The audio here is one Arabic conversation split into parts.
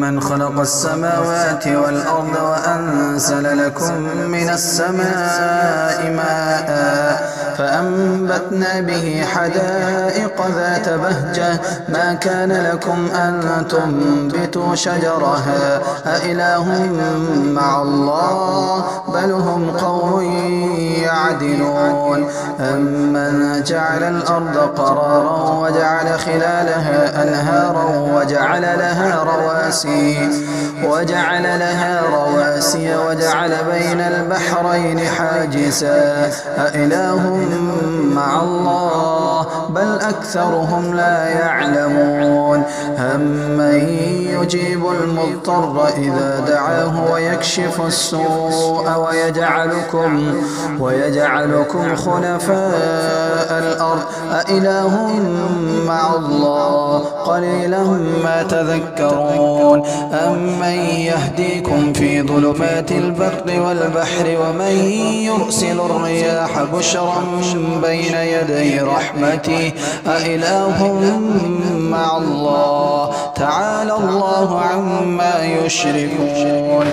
أمن خلق السماوات والأرض وأنزل لكم من السماء ماء فأنبتنا به حدائق ذات بهجة ما كان لكم أن تنبتوا شجرها أإله مع الله بل هم قوم يعدلون أمن جعل الأرض قرارا وجعل خلالها أنهارا وجعل لها رواسي وجعل بين البحرين حاجزا أإله مع الله بل أكثرهم لا يعلمون أمن يجيب المضطر إذا دعاه ويكشف السوء ويجعلكم خلفاء الأرض أإله مع الله قليلا ما تذكرون أمن يهديكم في ظلمات البر والبحر ومن يرسل الرياح بشرا بين يدي رحمته أإله مع الله تعالى الله عما يشركون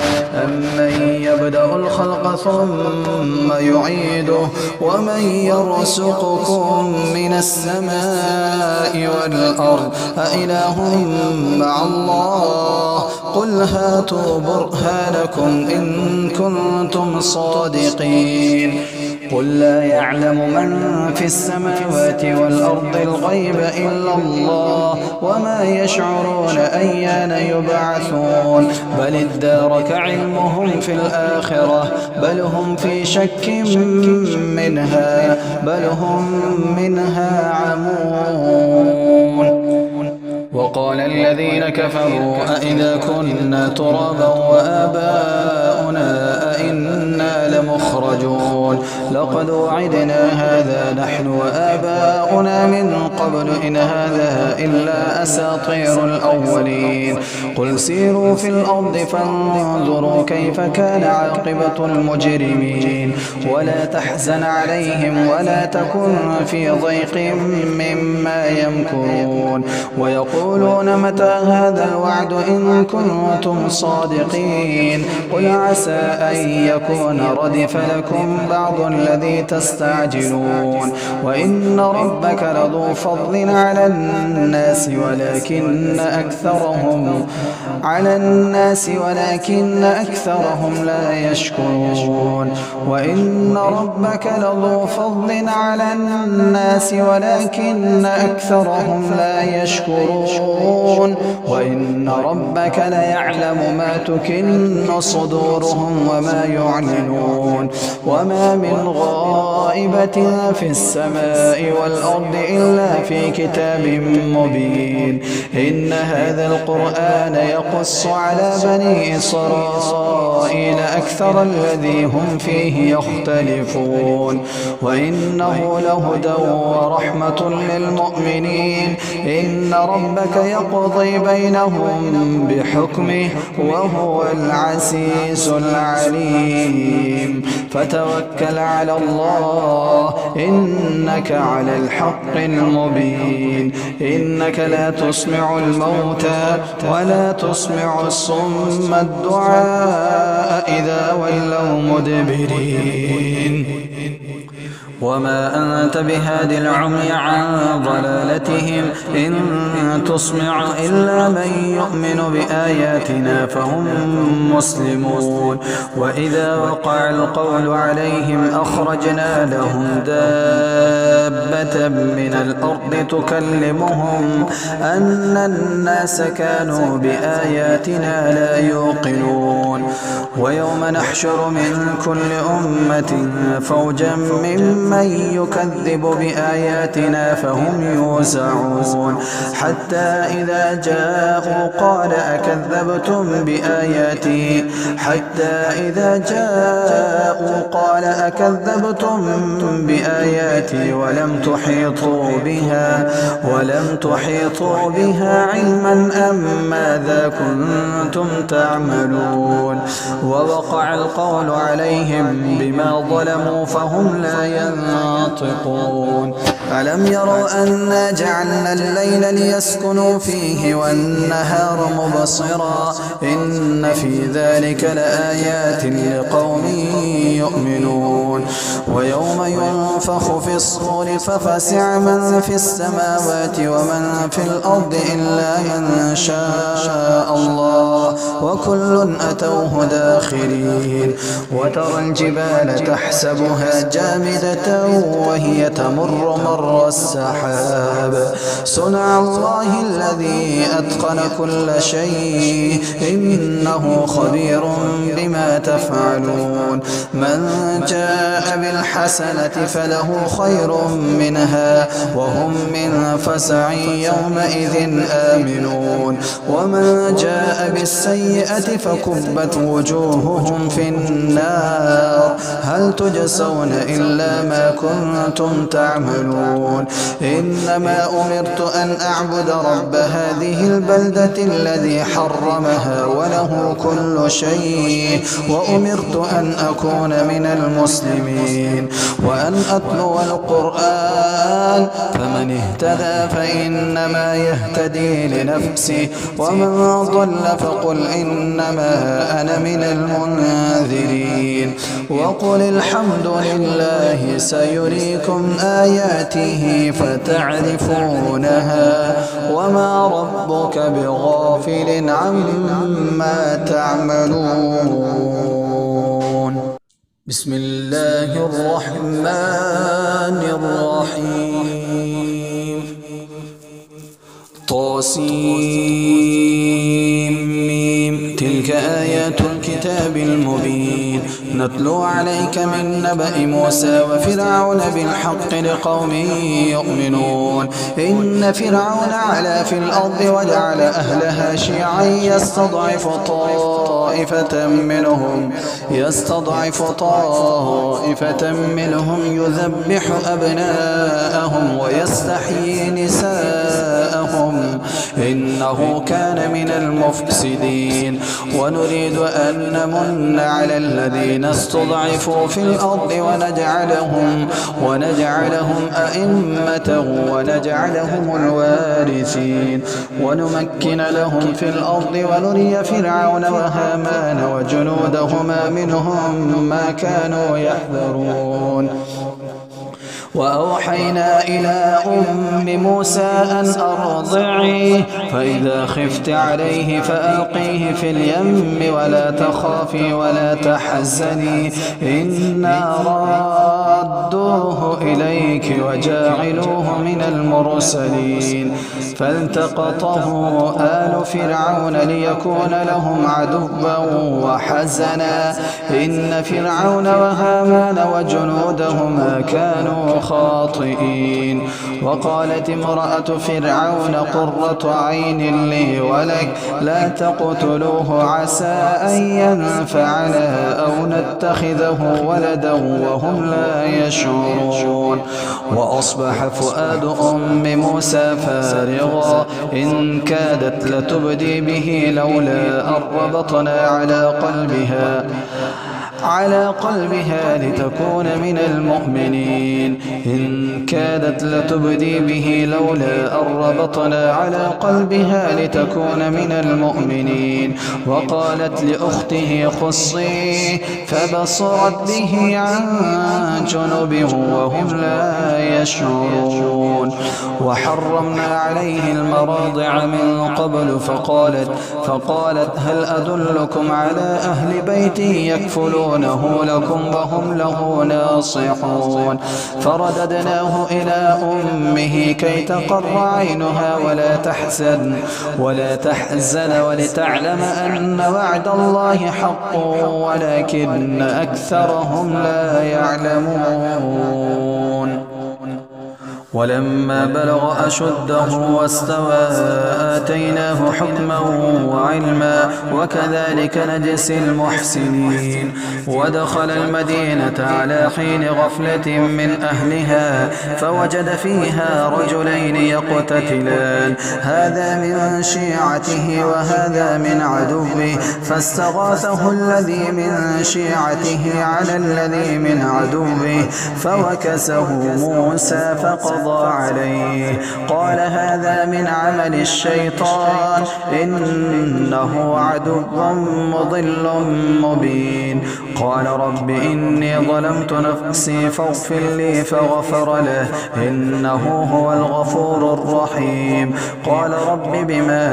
أمن يبدأ الخلق ثم يعيده ومن يرزقكم من السماء والأرض أإله مع الله قل هاتوا برهانكم إن كنتم صادقين قل لا يعلم من في السماوات والأرض الغيب إلا الله وما يشعرون أيان يبعثون بل ادارك علمهم في الآخرة بل هم في شك منها بل هم منها عمون وقال الذين كفروا أئذا كنا ترابا وآباؤنا أئنا لمخرجون لقد وعدنا هذا نحن وآباؤنا من قبل إن هذا إلا أساطير الأولين قل سيروا في الأرض فانظروا كيف كان عاقبة المجرمين ولا تحزن عليهم ولا تكن في ضيق مما يمكرون ويقولون متى هذا الوعد إن كنتم صادقين قل عسى أن يكون ردف لكم بعض الذي تستعجلون وإن ربك لذو فضل على الناس ولكن أكثرهم لا يشكرون وإن ربك لذو فضل على الناس ولكن أكثرهم لا يشكرون وإن ربك ليعلم ما تكن صدورهم وما يعلنون وما من غائبة في السماء والأرض إلا في كتاب مبين إن هذا القرآن يقص على بني إسرائيل أكثر الذي هم فيه يختلفون وإنه لهدى ورحمة للمؤمنين إن ربك يقضي بينهم بحكمه وهو العزيز العليم فتوكل على الله إنك على الحق المبين إنك لا تسمع الموتى ولا تسمع الصم الدعاء إذا ولوا مدبرين وما أنت بهاد العمي عن ضلالتهم إن تسمع إلا من يؤمن بآياتنا فهم مسلمون وإذا وقع القول عليهم أخرجنا لهم دابة من الأرض تكلمهم أن الناس كانوا بآياتنا لا يوقنون ويوم نحشر من كل أمة فوجا ممن يكذب بآياتنا فهم يوزعون حتى إذا جاءوا قال أكذبتم بآياتي ولم تحيطوا بها علما أم ماذا كنتم تعملون ووقع القول عليهم بما ظلموا فهم لا ينطقون ألم يروا أنا جعلنا الليل ليسكنوا فيه والنهار مبصرا إن في ذلك لآيات لقوم يؤمنون ويوم ينفخ في الصور ففزع من في السماوات ومن في الأرض إلا من شاء الله وكل أتوه داخرين وترى الجبال تحسبها جامدة وهي تمر مر السحاب صنع الله الذي أتقن كل شيء إنه خبير بما تفعلون من جاء بالحسنة فله خير منها وهم من فزع يومئذ آمنون ومن جاء بالسيئة فكبت وجوههم في النار هل تجزون إلا ما كنتم تعملون إنما أمرت أن أعبد رب هذه البلدة الذي حرمها وله كل شيء وأمرت أن أكون من المسلمين وأن أتلو القرآن فمن اهتدى فإنما يهتدي لنفسه ومن ضل فقل إنما أنا من المنذرين وقل الحمد لله سيريكم آياته فتعرفونها وما ربك بغافل عما تعملون بسم الله الرحمن الرحيم طاسيم تلك آيات الكتاب المبين نتلو عليك من نبأ موسى وفرعون بالحق لقوم يؤمنون إن فرعون علا في الأرض وجعل أهلها شيعا يستضعف طائفة منهم يذبح أبناءهم ويستحيي نساءهم إنه كان من المفسدين ونريد أن نمن على الذين استضعفوا في الأرض ونجعلهم أئمة ونجعلهم الوارثين ونمكن لهم في الأرض ونري فرعون وهامان وجنودهما منهم ما كانوا يحذرون وأوحينا إلى أم موسى أن أرضعيه فإذا خفت عليه فألقيه في اليم ولا تخافي ولا تحزني إنا رادوه إليك وجاعلوه من المرسلين فالتقطه آل فرعون ليكون لهم عدوا وحزنا إن فرعون وهامان وجنودهما كانوا خاطئين وقالت امرأة فرعون قرة عين لي ولك لا تقتلوه عسى أن ينفعنا أو نتخذه ولدا وهم لا يشعرون وأصبح فؤاد أم موسى فارغا إن كادت لتبدي به لولا أن ربطنا على قلبها لتكون من المؤمنين إن كادت لتبدي به لولا أن ربطنا على قلبها لتكون من المؤمنين وقالت لأخته قصيه فبصرت به عن جنب وهم لا يشعرون وحرمنا عليه المراضع من قبل فقالت هل أدلكم على أهل بيتي يكفلونه لكم وهم له ناصحون فرددناه إلى أمه كي تقر عينها ولا تحزن ولتعلم أن وعد الله حق ولكن أكثرهم لا يعلمون ولما بلغ أشده واستوى آتيناه حكما وعلما وكذلك نجزي المحسنين ودخل المدينة على حين غفلة من أهلها فوجد فيها رجلين يقتتلان هذا من شيعته وهذا من عدوه فاستغاثه الذي من شيعته على الذي من عدوه فوكسه موسى فقضى فقضى عليه. قال هذا من عمل الشيطان إنه عدو مضل مبين. قال رب إني ظلمت نفسي فاغفر لي فغفر له إنه هو الغفور الرحيم. قال رب بما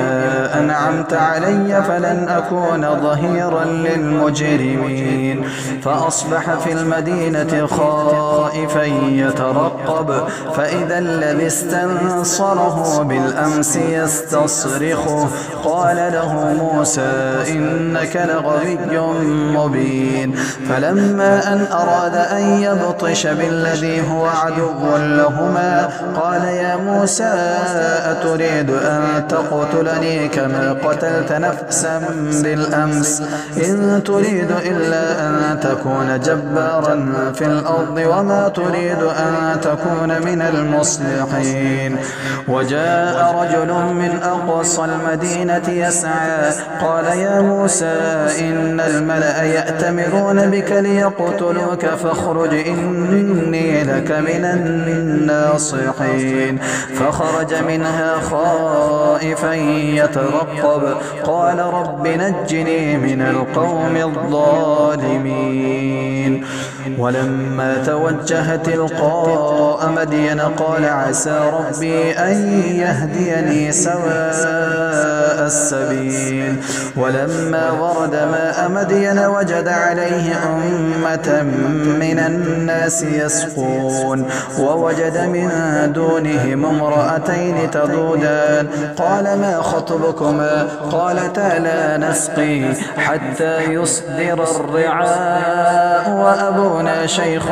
أنعمت علي فلن أكون ظهيرا للمجرمين. فأصبح في المدينة خائفا يترقب فإذا الذي استنصره بالأمس يستصرخه. قال له موسى إنك لغوي مبين. فلما أن أراد أن يبطش بالذي هو عدو لهما قال يا موسى أتريد أن تقتلني كما قتلت نفسا بالأمس إن تريد إلا أن تكون جبارا في الأرض وما تريد أن تكون من المصلحين. وجاء رجل من أقصى المدينة يسعى قال يا موسى إن الملأ يأتمرون بك ليقتلوك فاخرج إني لك من الناصحين. فخرج منها خائفا يترقب قال رب نجني من القوم الظالمين. ولما توجه تلقاء مدين قال عسى ربي أن يهديني سواء السبيل. ولما ورد ماء مدين وجد عليه أمة من الناس يسقون ووجد من دونهم امرأتين تذودان قال ما خطبكما قالتا لا نسقي حتى يصدر الرعاء وأبونا شيخ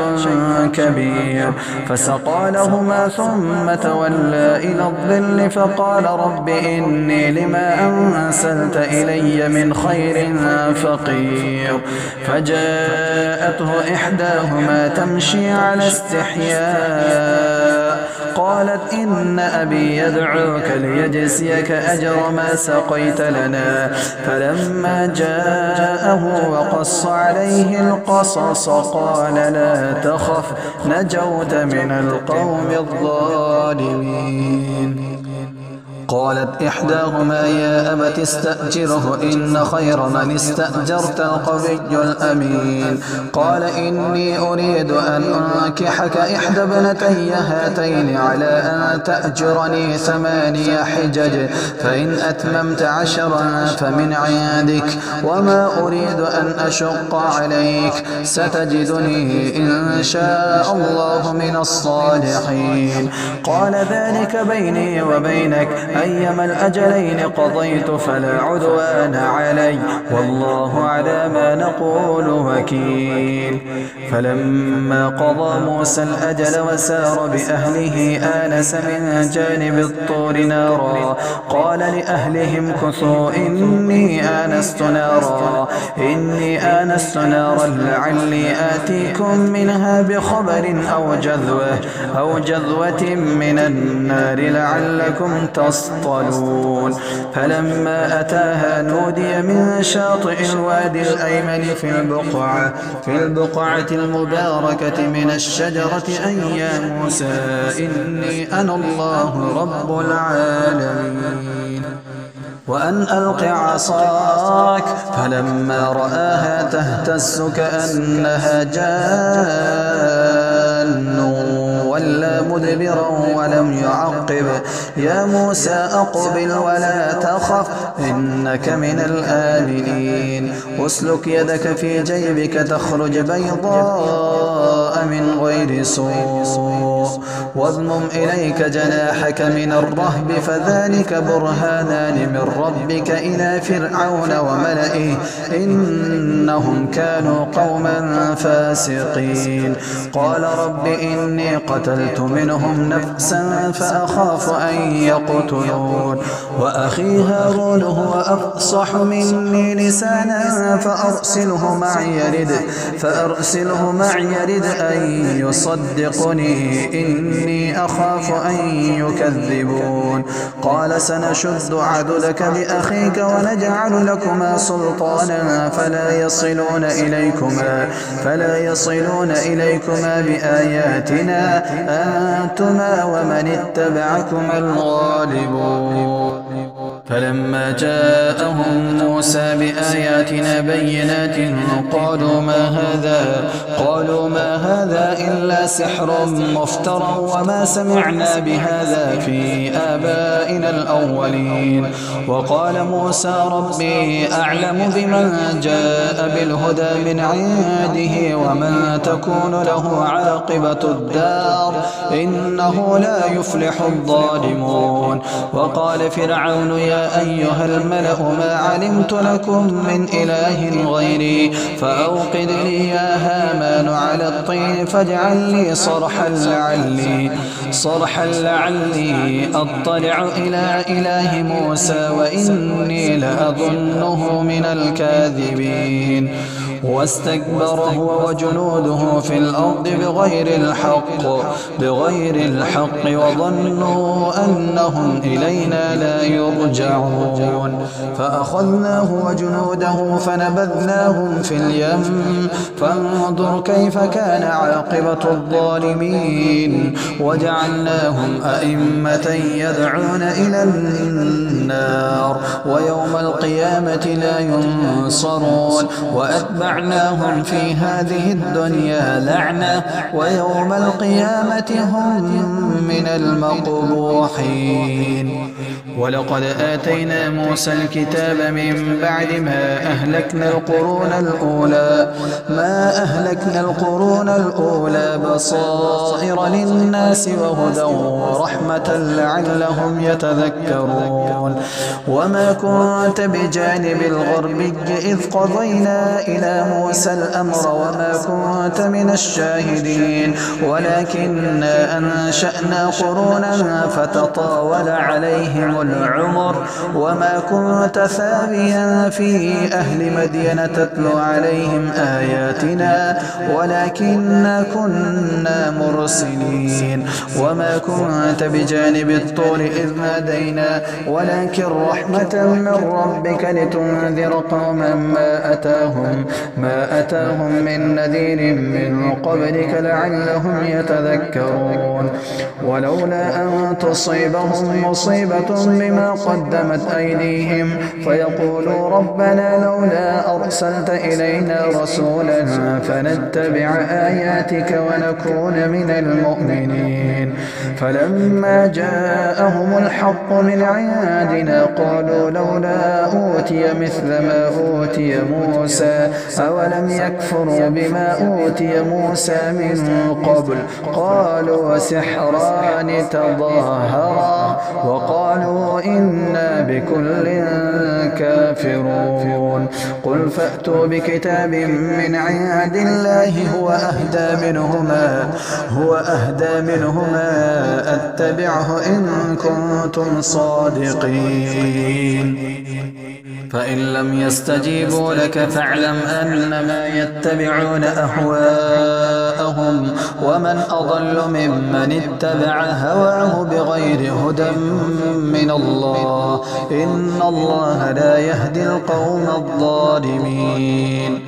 كبير. فسقى لهما ثم تولى إلى الظل فقال رب إني لما أنزلت إلي من خير فقير. فجاءته إحداهما تمشي على استحياء قالت إن أبي يدعوك ليجزيك أجر ما سقيت لنا. فلما جاءه وقص عليه القصص قال لا تخف نجوت من القوم الظالمين. قالت إحداهما يا أبت استأجره إن خير من استأجرت القوي الأمين. قال إني أريد أن أنكحك إحدى ابنتي هاتين على أن تأجرني 8 حجج فإن أتممت 10 فمن عندك وما أريد أن أشق عليك ستجدني إن شاء الله من الصالحين. قال ذلك بيني وبينك أيما الأجلين قضيت فلا عدوان علي والله على ما نقول وكيل. فلما قضى موسى الأجل وسار بأهله آنس من جانب الطور نارا قال لأهلهم كثوا إني آنست نارا لعلي آتيكم منها بخبر أو جذوة من النار لعلكم تصطلون. فلما أتاها نودي من شاطئ الوادي الأيمن في البقعة المباركة من الشجرة أن يا موسى إني أنا الله رب العالمين وأن ألق عصاك. فلما رآها تهتز كأنها جان ولا مدبرا ولم يعقب يا موسى أقبل ولا تخف إنك من الآمنين. اسلك يدك في جيبك تخرج بيضاء من غير سوء واضمم إليك جناحك من الرهب فذلك برهانان من ربك إلى فرعون وملئه إنهم كانوا قوما فاسقين. قال رب إني قتلت منهم نفسا فأخاف أن يقتلون وأخي هارون هو أفصح مني لسانا فأرسله معي يرد أن يصدقني إني أخاف أن يكذبون. قال سنشد عضدك بأخيك ونجعل لكما سلطانا فلا يصلون إليكما بآياتنا أنتما ومن اتبعكما الغالبون. فلما جاءهم موسى بآياتنا بينات قالوا ما هذا إلا سحر مفترى وما سمعنا بهذا في آبائنا الأولين. وقال موسى ربي أعلم بمن جاء بالهدى من عنده ومن تكون له عاقبة الدار إنه لا يفلح الظالمون. وقال فرعون يا أيها الملأ ما علمت لكم من إله غيري فأوقد لي يا هامان على الطين فاجعل لي صرحا لعلي أطلع إلى إله موسى وإني لأظنه من الكاذبين. واستكبر هو وجنوده في الأرض بغير الحق وظنوا أنهم إلينا لا يرجعون. فأخذناه وجنوده فنبذناهم في اليم فانظر كيف كان عاقبة الظالمين. وجعلناهم أئمة يدعون إلى النار ويوم القيامة لا ينصرون. وأتبعناهم في هذه الدنيا لعنة ويوم القيامة هم من المقبوحين. ولقد آتينا موسى الكتاب من بعد ما أهلكنا القرون الأولى بصائر للناس وهدى ورحمة لعلهم يتذكرون. وما كنت بجانب الغربي إذ قضينا إلى موسى الأمر وما كنت من الشاهدين ولكننا أنشأنا قرونا فتطاول عليهم العمر وما كنت ثابيا في أهل مدين تتلو عليهم آياتنا ولكننا كنا مرسلين. وما كنت بجانب الطور إذ نادينا ولكن رحمة من ربك لتنذر قوما ما أتاهم من نذير من قبلك لعلهم يتذكرون. ولولا أن تصيبهم مصيبة بما قدمت أيديهم فيقولوا ربنا لولا أرسلت إلينا رسولا فنتبع آياتك ونكون من المؤمنين. فلما جاءهم الحق من عندنا قالوا لولا أوتي مثل ما أوتي موسى أولم يكفروا بما أوتي موسى من قبل قالوا سحران تظاهرا وقالوا إنا بكل كافرون. قل فأتوا بكتاب من عند الله هو أهدى منهما أتبعه إن كنتم صادقين. فإن لم يستجيبوا لك فاعلم أنما يتبعون أهواءهم ومن أضل ممن اتبع هواه بغير هدى من الله إن الله لا يهدي القوم الظالمين.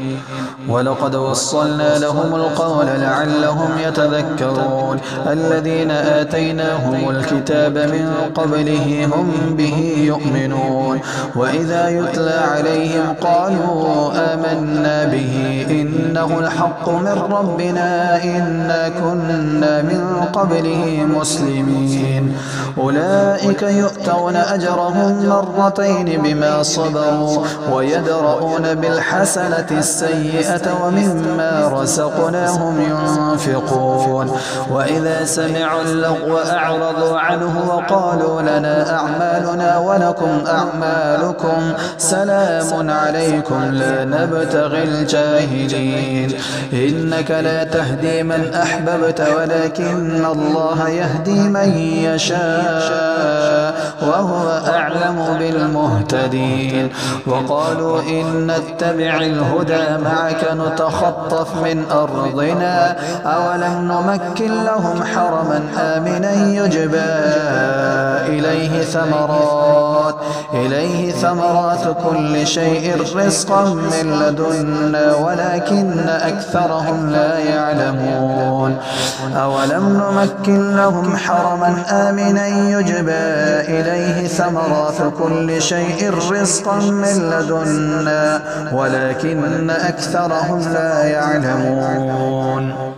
ولقد وصلنا لهم القول لعلهم يتذكرون. الذين آتيناهم الكتاب من قبله هم به يؤمنون. وإذا يتلى عليهم قالوا آمنا به إنه الحق من ربنا إنا كنا من قبله مسلمين. أولئك يؤتون أجرهم مرتين بما صبروا ويدرؤون بالحسنة السيئة ومما رزقناهم ينفقون. وإذا سمعوا اللغو أعرضوا عنه وقالوا لنا أعمالنا ولكم أعمالكم سلام عليكم لا نبتغي الجاهلين. إنك لا تهدي من أحببت ولكن الله يهدي من يشاء وهو أعلم بالمهتدين. وقالوا إن نتبع الهدى معك نتخطف من أرضنا أولم نمكن لهم حرما آمنا يجبى إليه ثمرات كل شيء رزقا من لدنا ولكن أكثرهم لا يعلمون أولم نمكن لهم حرما آمنا يجبى إليه ثمرات كل شيء رزقا من لدنا ولكن أكثرهم لا يعلمون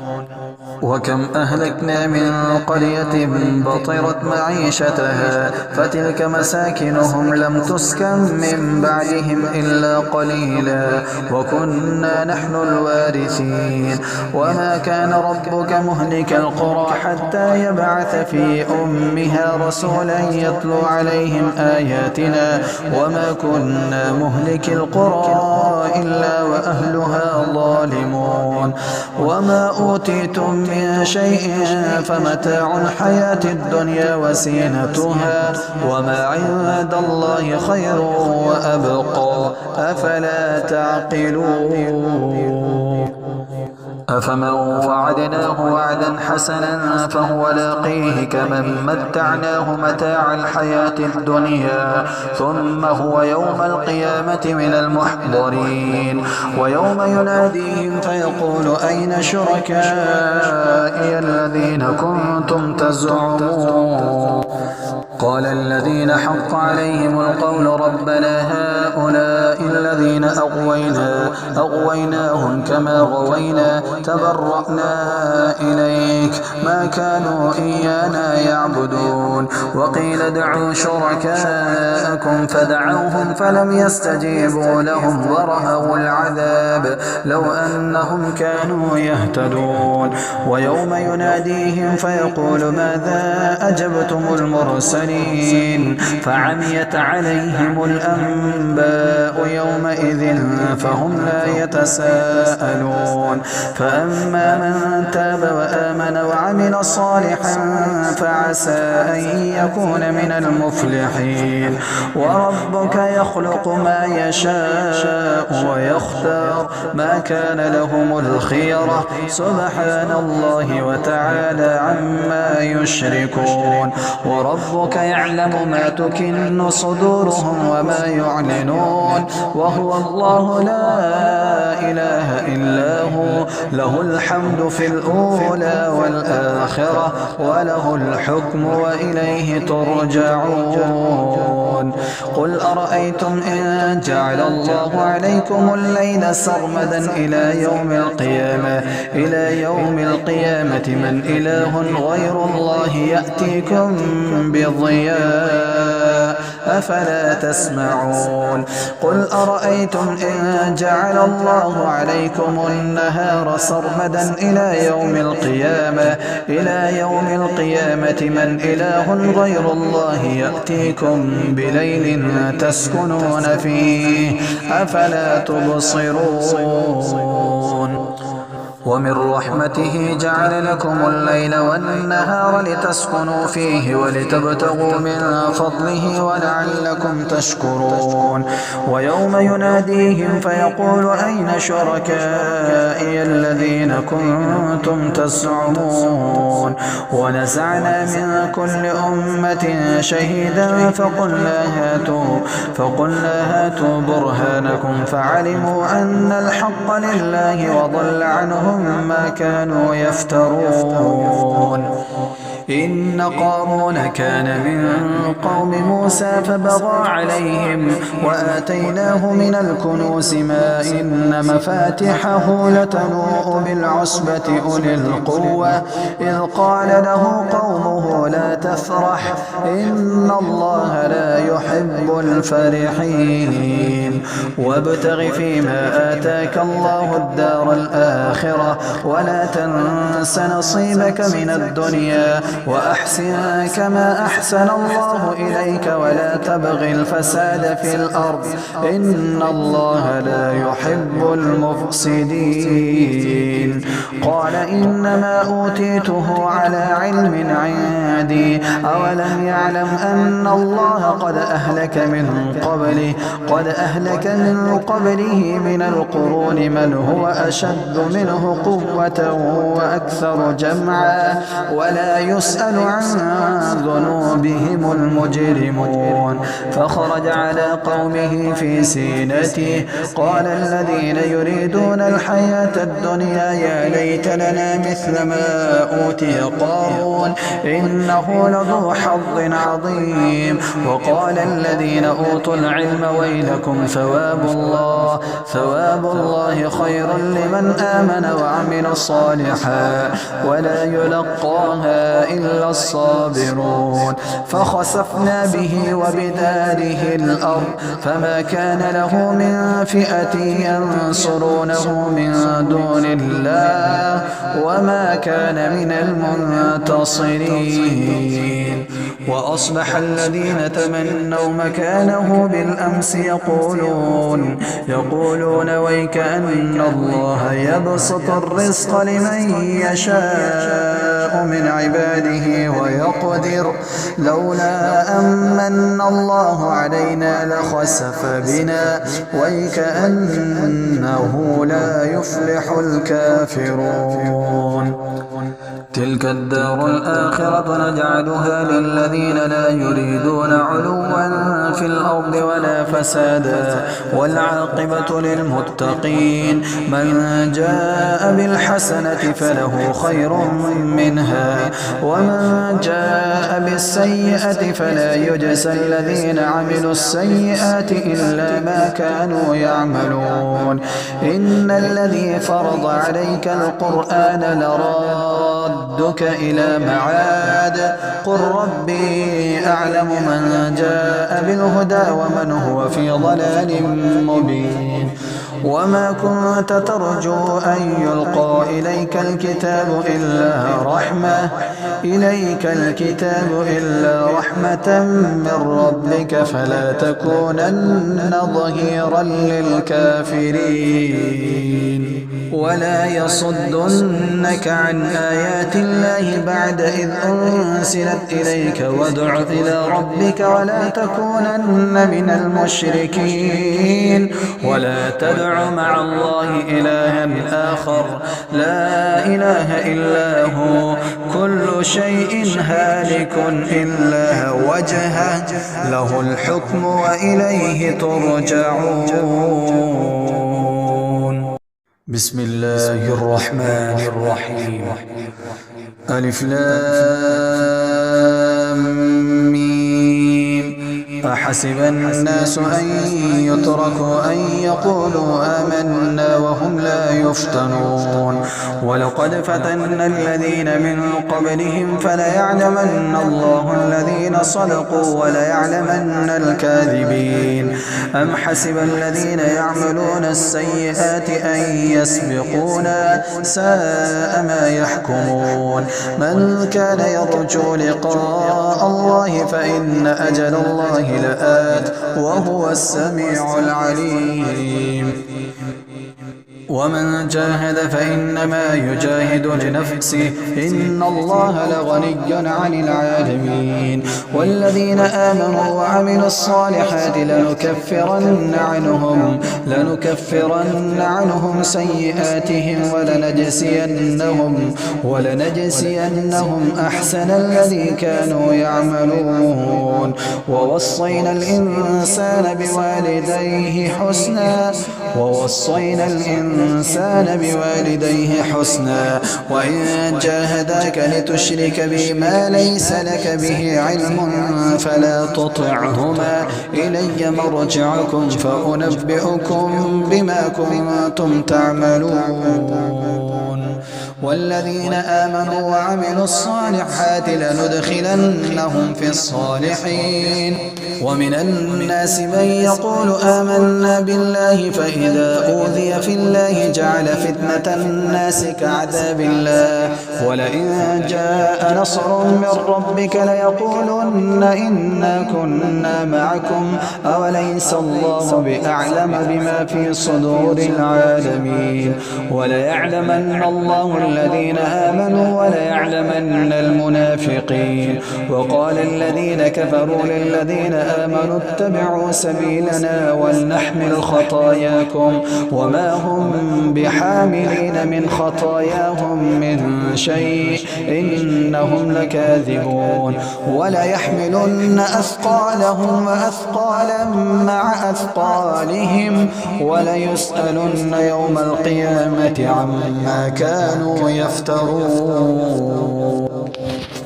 وكم أهلكنا من قرية بطرت معيشتها فتلك مساكنهم لم تسكن من بعدهم إلا قليلا وكنا نحن الوارثين وما كان ربك مهلك القرى حتى يبعث في أمها رسولا يتلو عليهم آياتنا وما كنا مهلك القرى إلا وأهلها ظالمون وما أوتيتم من شيء فمتاع الحياة الدنيا وزينتها وما عند الله خير وأبقى أفلا تعقلون أفمن وعدناه وعدا حسنا فهو لاقيه كمن متعناه متاع الحياة الدنيا ثم هو يوم القيامة من المحضرين ويوم يناديهم فيقول أين شركائي الذين كنتم تزعمون قال الذين حق عليهم القول ربنا هؤلاء الذين أغويناهم كما غوينا تبرأنا إليك ما كانوا إيانا يعبدون وقيل ادعوا شركاءكم فدعوهم فلم يستجيبوا لهم ورأوا العذاب لو أنهم كانوا يهتدون ويوم يناديهم فيقول ماذا أجبتم المرسلين فعميت عليهم الأنباء يومئذ فهم لا يتساءلون فأما من تاب وآمن وعمل صالحا فعسى أن يكون من المفلحين وربك يخلق ما يشاء ويختار ما كان لهم الخيرة سبحان الله وتعالى عما يشركون وربك يعلم ما تكن صدورهم وما يعلنون وهو الله لا إله إلا هو له الحمد في الأولى والآخرة وله الحكم وإليه ترجعون قل أرأيتم إن جعل الله عليكم الليل سرمدا إلى يوم القيامة من إله غير الله يأتيكم بضياء أفلا تسمعون قل أرأيتم إن جعل الله عليكم النهار سرمدا إلى يوم القيامة من إله غير الله يأتيكم بليل تسكنون فيه أفلا تبصرون ومن رحمته جعل لكم الليل والنهار لتسكنوا فيه ولتبتغوا من فضله ولعلكم تشكرون ويوم يناديهم فيقول أين شركائي الذين كنتم تزعمون ونزعنا من كل أمة شهيدا فقلنا هاتوا برهانكم فعلموا أن الحق لله وضل عنهم ما كانوا يفترون إن قارون كان من قوم موسى فبغى عليهم وآتيناه من الكنوز ما إن مفاتحه لتنوء بالعصبة أولي القوة إذ قال له قومه لا تفرح إن الله لا يحب الفرحين وابتغ فيما آتاك الله الدار الآخرة ولا تنس نصيبك من الدنيا وأحسن كما أحسن الله إليك ولا تبغ الفساد في الأرض إن الله لا يحب المفسدين قال إنما أوتيته على علم عندي أولم يعلم أن الله قد أهلك وأهلك من قبله من القرون من هو أشد منه قوة وأكثر جمعا ولا يسأل عن ذنوبهم المجرمون. فخرج على قومه في زينته قال الذين يريدون الحياة الدنيا يا ليت لنا مثل ما أوتي قارون إنه لذو حظ عظيم. وقال الذين أوتوا العلم ويلكم ثواب الله خير لمن آمن وعمل صالحا ولا يلقاها إلا الصابرون. فخسفنا به وبداره الأرض فما كان له من فئة ينصرونه من دون الله وما كان من المنتصرين. وأصبح الذين تمنوا مكانه بالأمس يقولون ويك أن الله يبسط الرزق لمن يشاء من عباده ويقدر لولا أمن الله علينا لخسف بنا ويك أنه لا يفلح الكافرون. تلك الدار الآخرة نجعلها للذين لا يريدون علوا في الأرض ولا فسادا والعاقبة للمتقين. من جاء بالحسنة فله خير منها ومن جاء بالسيئة فلا يجزى الذين عملوا السيئات إلا ما كانوا يعملون. إن الذي فرض عليك القرآن لرادك إلى معاد قل ربي أعلم من جاء بالهدى ومن هو في ضلال مبين. وما كنت ترجو أن يلقى إليك الكتاب إلا رحمة من ربك فلا تكونن ظهيرا للكافرين ولا يصدنك عن آيات الله بعد إذ أنزلت إليك وادع إلى ربك ولا تكونن من المشركين. ولا تدع مع الله إلها آخر لا إله إلا هو كل شيء هالك إلا وجهه له الحكم وإليه ترجعون. بسم الله الرحمن الرحيم. ألف لام ميم. أحسب الناس أن يتركوا أن يقولوا آمنا وهم لا يفتنون. ولقد فتنا الذين من قبلهم فليعلمن الله الذين صدقوا وليعلمن الكاذبين. أم حسب الذين يعملون السيئات أن يسبقونا ساء ما يحكمون. من كان يرجو لقاء الله فإن أجل الله لآت وهو السميع العليم. ومن جاهد فإنما يجاهد لنفسه إن الله لغني عن العالمين. والذين آمنوا وعملوا الصالحات لنكفرن عنهم سيئاتهم ولنجزينهم أحسن الذي كانوا يعملون. ووصينا الإنسان بوالديه حسنا وإن جاهداك لتشرك بي ما ليس لك به علم فلا تطعهما إلي مرجعكم فأنبئكم بما كنتم تعملون. والذين آمنوا وعملوا الصالحات لندخلنهم في الصالحين. ومن الناس من يقول آمنا بالله فإذا أوذي في الله جعل فتنة الناس كعذاب الله ولئن جاء نصر من ربك ليقولن إنا كنا معكم أوليس الله بأعلم بما في صدور العالمين. وليعلمن الله الذين آمنوا وليعلمن المنافقين. وقال الذين كفروا للذين آمنوا اتبعوا سبيلنا ولنحمل خطاياكم وما هم بحاملين من خطاياهم من شيء إنهم لكاذبون. وليحملن أثقالهم وأثقالا مع أثقالهم وليسألن يوم القيامة عما كانوا يفترون.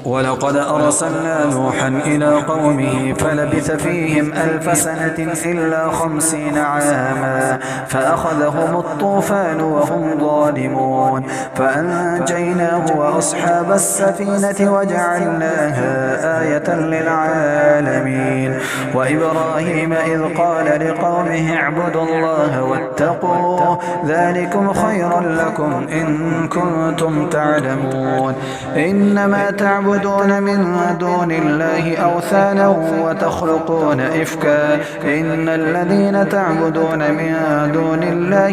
ولقد أرسلنا نوحا إلى قومه فلبث فيهم 1000 سنة إلا 50 عاما فأخذهم الطوفان وهم ظالمون فأنجيناه وأصحاب السفينة وجعلناها آية للعالمين. وإبراهيم إذ قال لقومه اعبدوا الله واتقوه ذلكم خير لكم إن كنتم تعلمون. إنما تعبدون من دون الله أوثانا وتخلقون إفكا إن الذين تعبدون من دون الله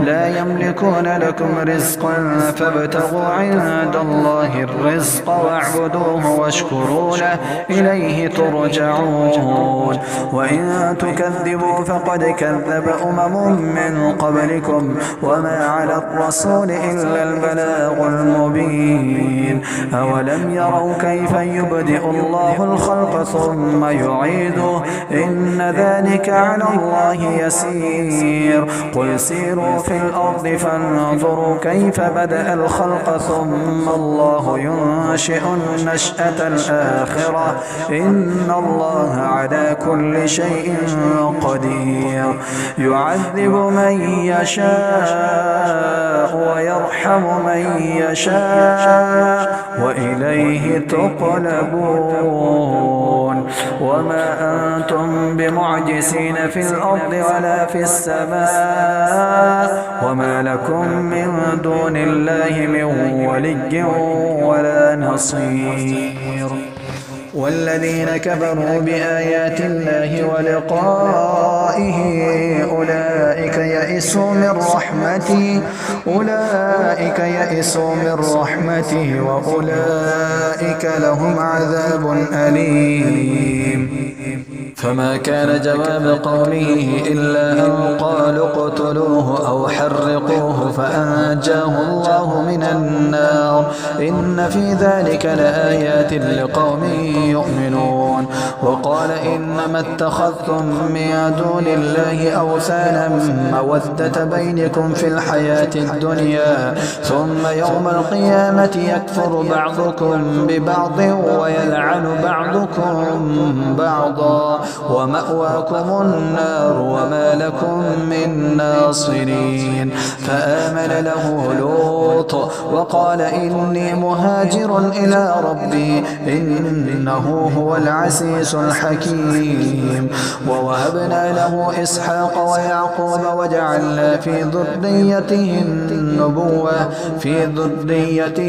لا يملكون لكم رزقا فابتغوا عند الله الرزق واعبدوه واشكروا له إليه ترجعون. وإن تكذبوا فقد كذب من قبلكم وما على الرسول إلا البلاغ المبين. أولم يروا كيف يبدئ الله الخلق ثم يعيده إن ذلك على الله يسير. قل سيروا في الأرض فانظروا كيف بدأ الخلق ثم الله ينشئ النشأة الآخرة إن الله على كل شيء قدير. يعذب من يشاء ويرحم من يشاء وإليه تقلبون. وما أنتم بمعجزين في الأرض ولا في السماء وما لكم من دون الله من ولي ولا نصير. والذين كفروا بآيات الله ولقائه أولئك يئسوا من رحمته وأولئك لهم عذاب أليم. فما كان جواب قومه إلا أن قالوا اقتلوه أو حرقوه فأنجاه الله من النار إن في ذلك لآيات لقوم يؤمنون. وقال إنما اتخذتم من دون الله أوثانا مودة بينكم في الحياة الدنيا ثم يوم القيامة يكفر بعضكم ببعض ويلعن بعضكم بعضا ومأواكم النار وما لكم من ناصرين. فآمن له لوط وقال إني مهاجر إلى ربي إنه هو العزيز الحكيم. ووهبنا له إسحاق ويعقوب وجعلنا في ذريته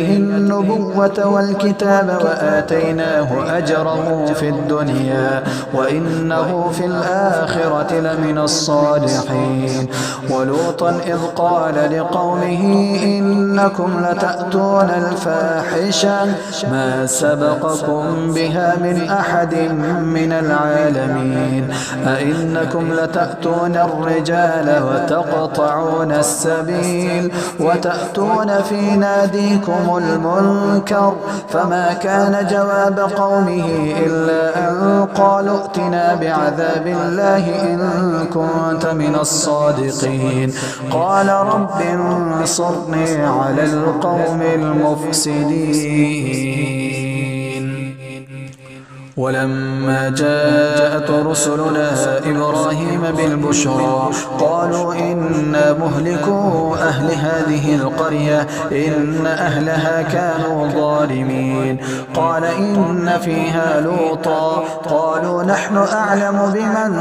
النبوة والكتاب وآتيناه أجره في الدنيا وإنه في الآخرة لمن الصالحين. ولوطا إذ قال لقومه إنكم لتأتون الفاحشة ما سبقكم بها من أحد من العالمين أئنكم لتأتون الرجال وتقطعون السبيل وتأتون في ناديكم المنكر. فما كان جواب قومه إلا أن قالوا ائتنا بعذاب الله إن كنت من الصادقين. قال رب انصرني على القوم المفسدين. ولما جاءت رسلنا إبراهيم بالبشرى قالوا إنا مهلكو أهل هذه القرية إن أهلها كانوا ظالمين. قال إن فيها لوطا قالوا نحن أعلم بمن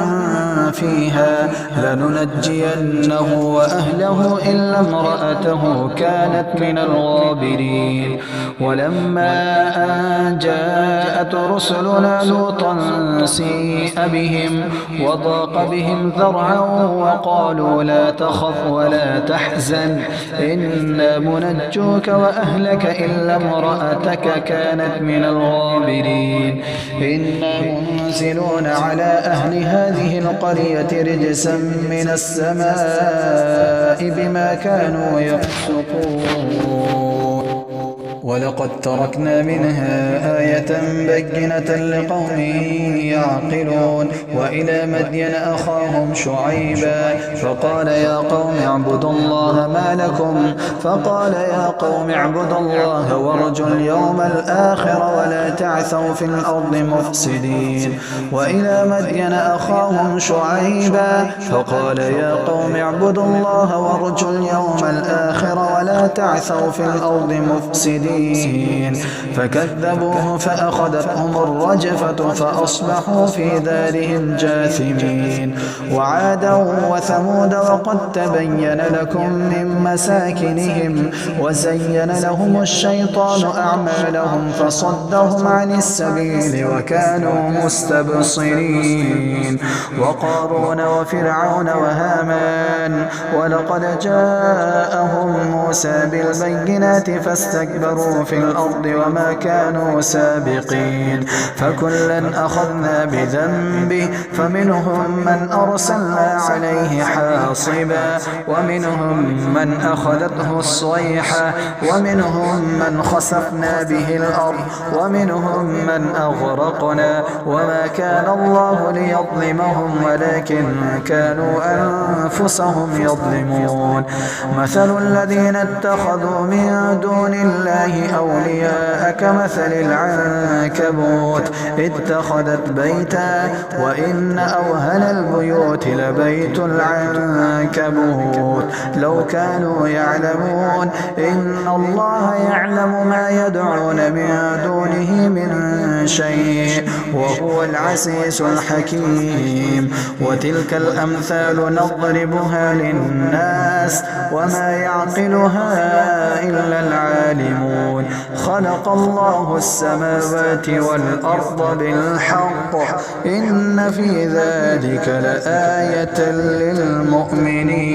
فيها لننجينه وأهله إلا امرأته كانت من الغابرين. ولما أن جاءت رسلنا رسلنا لوطا سيء بهم وضاق بهم ذرعا وقالوا لا تخف ولا تحزن إنا منجوك وأهلك إلا امرأتك كانت من الغابرين إنا منزلون على أهل هذه القرية رجسا من السماء بما كانوا يفسقون ولقد تركنا منها آية بينة لقوم يعقلون وإلى مدين أخاهم شعيبا فقال يا قوم اعبدوا الله وارجوا اليوم الآخر ولا تعثوا في الأرض مفسدين وإلى مدين أخاهم شعيبا فقال يا قوم اعبدوا الله وارجوا اليوم الآخر ولا تعثوا في الأرض مفسدين فكذبوه فأخذتهم الرجفة فأصبحوا في دارهم جاثمين وعادا وثمود وقد تبين لكم من مساكنهم وزين لهم الشيطان أعمالهم فصدهم عن السبيل وكانوا مستبصرين وقارون وفرعون وهامان ولقد جاءهم موسى بالبينات فاستكبروا في الأرض وما كانوا سابقين فكلا أخذنا بذنبه فمنهم من أرسلنا عليه حاصبا ومنهم من أخذته الصيحة ومنهم من خسفنا به الأرض ومنهم من أغرقنا وما كان الله ليظلمهم ولكن كانوا أنفسهم يظلمون مثل الذين اتخذوا من دون الله أولياء كمثل العنكبوت اتخذت بيتا وإن أوهن البيوت لبيت العنكبوت لو كانوا يعلمون إن الله يعلم ما يدعون من دونه من شيء وهو العزيز الحكيم وتلك الأمثال نضربها للناس وما يعقلها إلا العالمون خلق الله السماوات والأرض بالحق إن في ذلك لآية للمؤمنين